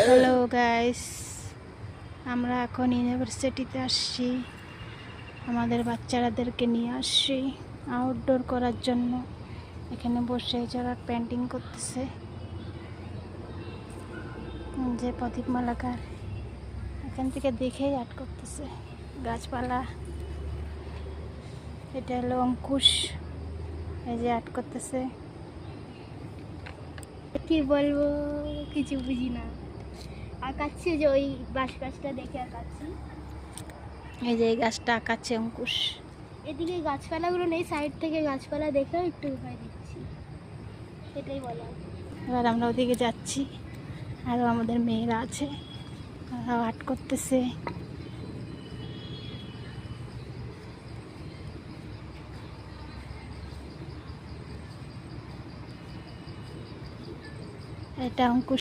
Hello guys, আমরা এখন ইউনিভার্সিটিতে আসছি। আমাদের বাচ্চারাদেরকে নিয়ে আসছি আউটডোর করার জন্য। এখানে বসে যারা পেন্টিং করতেছে, যে প্রদীপ মালাকার এখান থেকে দেখেই আর্ট করতেছে। গাছপালা, এটা হলো অঙ্কুশ, এই যে আর্ট করতেছে। কি বলবো, কিছু বুঝি না। আঁকাচ্ছি যে ওই বাঁশ গাছটা দেখে আঁকাচ্ছি। এই যে এই গাছটা আঁকাচ্ছে অঙ্কুশ। এদিকে গাছপালাগুলো নেই, সাইড থেকে গাছপালা দেখে একটু উপায় দিচ্ছি, এটাই বলা। এবার আমরা ওদিকে যাচ্ছি, আরও আমাদের মেয়েরা আছে, তারাও আর্ট করতেছে। এটা অঙ্কুশ।